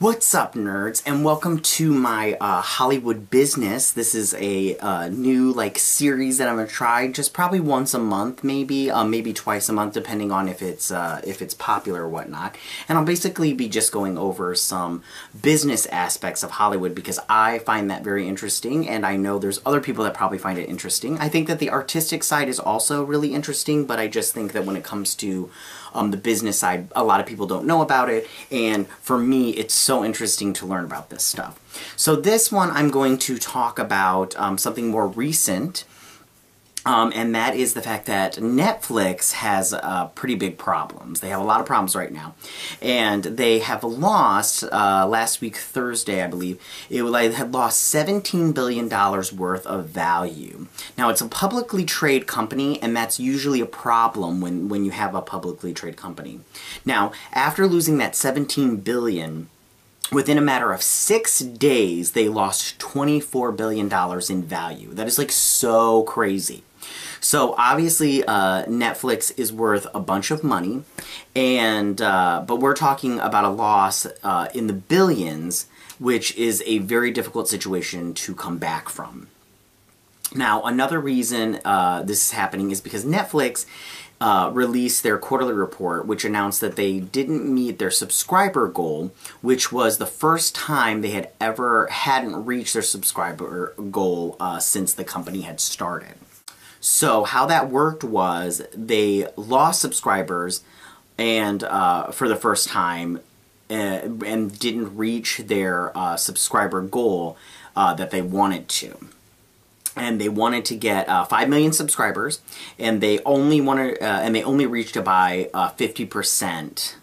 What's up, nerds, and welcome to my Hollywood business. This is a new series that I'm gonna try just probably once a month, maybe twice a month, depending on if it's popular or whatnot. And I'll basically be just going over some business aspects of Hollywood because I find that very interesting, and I know there's other people that probably find it interesting. I think that the artistic side is also really interesting, but I just think that when it comes to the business side, a lot of people don't know about it, and for me, it's so interesting to learn about this stuff. So this one, I'm going to talk about something more recent, and that is the fact that Netflix has pretty big problems. They have a lot of problems right now, and they have lost, last week Thursday, I believe, it had lost $17 billion worth of value. Now, it's a publicly traded company, and that's usually a problem when you have a publicly traded company. Now, after losing that $17 billion, within a matter of 6 days, they lost $24 billion in value. That is so crazy. So obviously Netflix is worth a bunch of money, and but we're talking about a loss in the billions, which is a very difficult situation to come back from. Now, another reason this is happening is because Netflix released their quarterly report, which announced that they didn't meet their subscriber goal, which was the first time they hadn't reached their subscriber goal since the company had started. So how that worked was they lost subscribers and for the first time and didn't reach their subscriber goal that they wanted to. And they wanted to get 5 million subscribers, and they only reached it by 50%,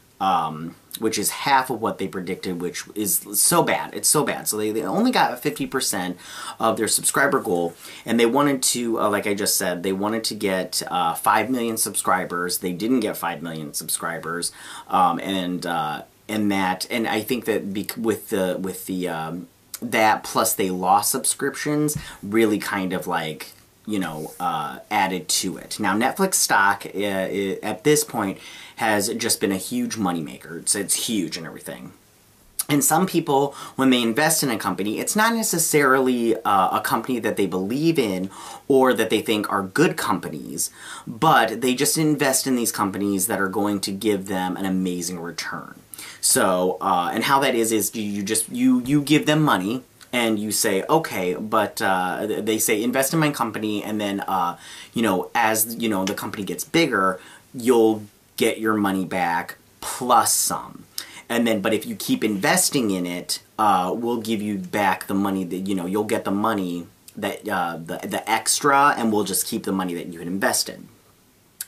which is half of what they predicted, which is so bad. It's so bad. So they only got 50% of their subscriber goal, and they wanted to, like I just said, they wanted to get 5 million subscribers. They didn't get 5 million subscribers, and I think that with that plus they lost subscriptions really kind of added to it. Now, Netflix stock at this point has just been a huge moneymaker. It's huge and everything. And some people, when they invest in a company, it's not necessarily a company that they believe in or that they think are good companies, but they just invest in these companies that are going to give them an amazing return. So, and how that is you give them money and you say, okay, but they say invest in my company, and then as the company gets bigger, you'll get your money back plus some. And then, but if you keep investing in it, we'll give you back the money that, you'll get the money that, the extra, and we'll just keep the money that you had invested,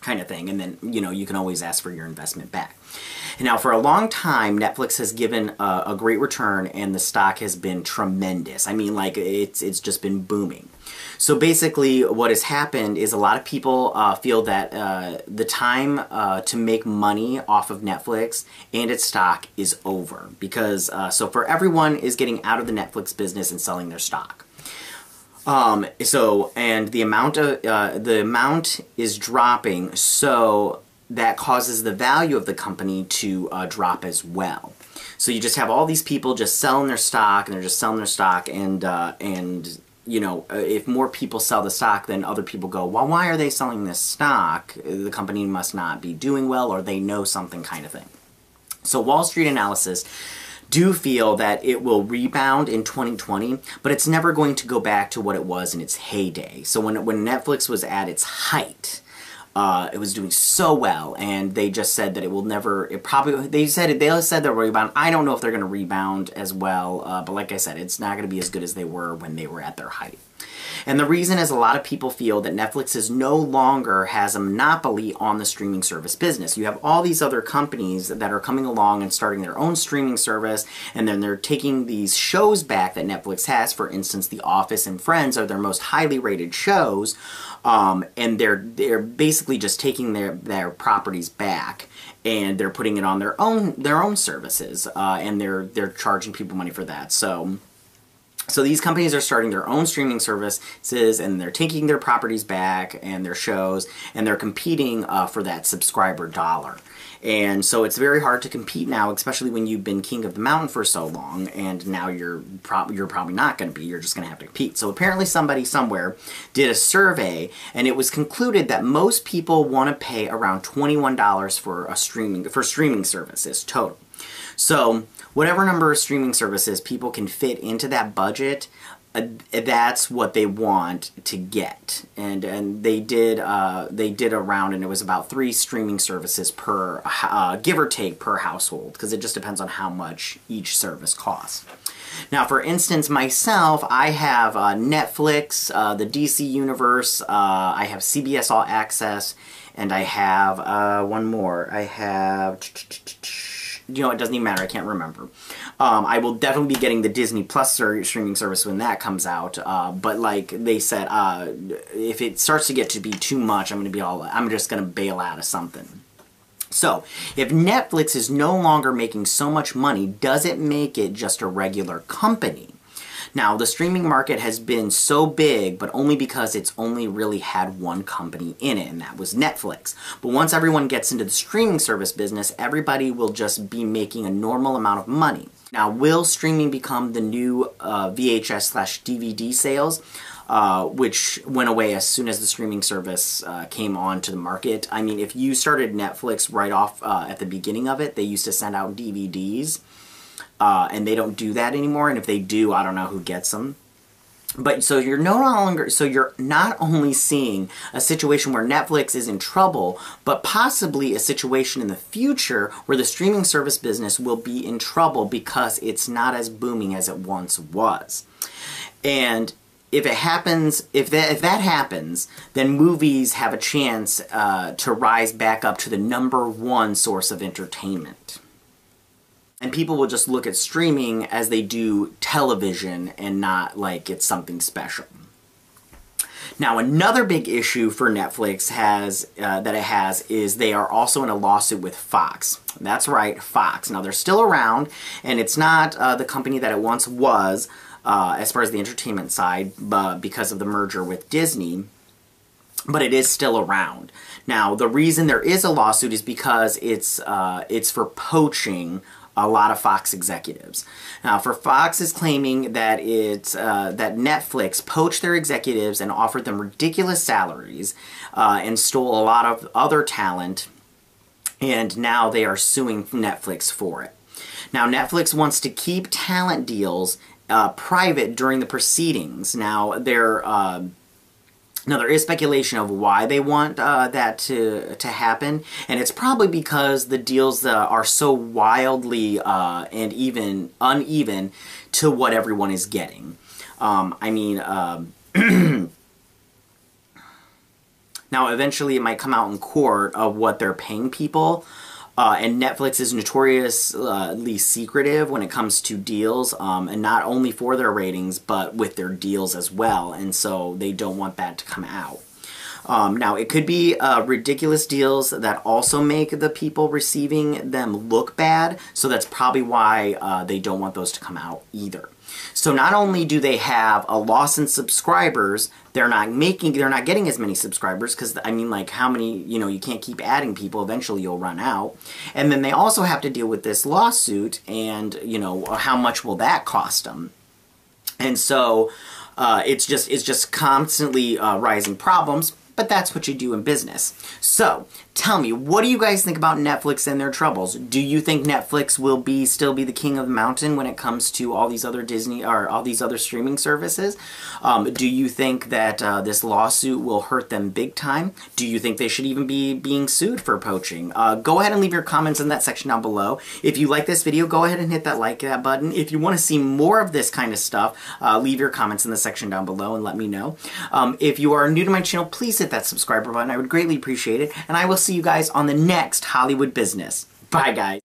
kind of thing. And then, you can always ask for your investment back. And now, for a long time, Netflix has given a great return, and the stock has been tremendous. I mean, it's just been booming. So basically, what has happened is a lot of people feel that the time to make money off of Netflix and its stock is over, because so for everyone is getting out of the Netflix business and selling their stock. And the amount is dropping, so that causes the value of the company to drop as well. So you just have all these people just selling their stock, and they're just selling their stock, and if more people sell the stock, then other people go, well, why are they selling this stock? The company must not be doing well, or they know something, kind of thing. So Wall Street Analysis do feel that it will rebound in 2020, but it's never going to go back to what it was in its heyday. So when Netflix was at its height, it was doing so well, and they just said that they said they'll rebound. I don't know if they're going to rebound as well, but like I said, it's not going to be as good as they were when they were at their height. And the reason is a lot of people feel that Netflix no longer has a monopoly on the streaming service business. You have all these other companies that are coming along and starting their own streaming service, and then they're taking these shows back that Netflix has. For instance, The Office and Friends are their most highly rated shows, and they're basically just taking their properties back, and they're putting it on their own services, and they're charging people money for that. So So these companies are starting their own streaming services, and they're taking their properties back and their shows, and they're competing for that subscriber dollar. And so it's very hard to compete now, especially when you've been king of the mountain for so long, and now you're probably not going to be. You're just going to have to compete. So apparently somebody somewhere did a survey, and it was concluded that most people want to pay around $21 for streaming services total. So whatever number of streaming services people can fit into that budget, that's what they want to get. And they did a round, and it was about 3 streaming services per give or take per household, because it just depends on how much each service costs. Now, for instance, myself, I have Netflix, the DC Universe, I have CBS All Access, and I have one more. I have, you know, it doesn't even matter, I can't remember. I will definitely be getting the Disney Plus streaming service when that comes out, but like they said, if it starts to get to be too much, I'm just gonna bail out of something. So, if Netflix is no longer making so much money, does it make it just a regular company? Now, the streaming market has been so big, but only because it's only really had one company in it, and that was Netflix. But once everyone gets into the streaming service business, everybody will just be making a normal amount of money. Now, will streaming become the new VHS/DVD sales, which went away as soon as the streaming service came onto the market? I mean, if you started Netflix right off at the beginning of it, they used to send out DVDs. And they don't do that anymore, and if they do, I don't know who gets them. But so you're not only seeing a situation where Netflix is in trouble, but possibly a situation in the future where the streaming service business will be in trouble because it's not as booming as it once was. And if it happens, if that happens, then movies have a chance to rise back up to the #1 source of entertainment. And people will just look at streaming as they do television and not like it's something special. Now, another big issue for Netflix is they are also in a lawsuit with Fox. That's right, Fox. Now, they're still around, and it's not the company that it once was as far as the entertainment side because of the merger with Disney, but it is still around. Now, the reason there is a lawsuit is because it's for poaching a lot of Fox executives. Now, for Fox is claiming that that Netflix poached their executives and offered them ridiculous salaries and stole a lot of other talent, and now they are suing Netflix for it. Now, Netflix wants to keep talent deals private during the proceedings. Now, there is speculation of why they want that to happen, and it's probably because the deals are so wildly and even uneven to what everyone is getting. Now, eventually it might come out in court of what they're paying people. And Netflix is notoriously secretive when it comes to deals, and not only for their ratings, but with their deals as well, and so they don't want that to come out. Now, it could be ridiculous deals that also make the people receiving them look bad, so that's probably why they don't want those to come out either. So not only do they have a loss in subscribers, they're not getting as many subscribers, because, I mean, like, how many, you can't keep adding people, eventually you'll run out. And then they also have to deal with this lawsuit, and, how much will that cost them? And so, it's just constantly rising problems, but that's what you do in business. So, tell me, what do you guys think about Netflix and their troubles? Do you think Netflix will still be the king of the mountain when it comes to all these other Disney or all these other streaming services? Do you think that this lawsuit will hurt them big time? Do you think they should even be being sued for poaching? Go ahead and leave your comments in that section down below. If you like this video, go ahead and hit that like button. If you want to see more of this kind of stuff, leave your comments in the section down below and let me know. If you are new to my channel, please hit that subscribe button. I would greatly appreciate it, and I will see you guys on the next Hollywood Business. Bye, guys.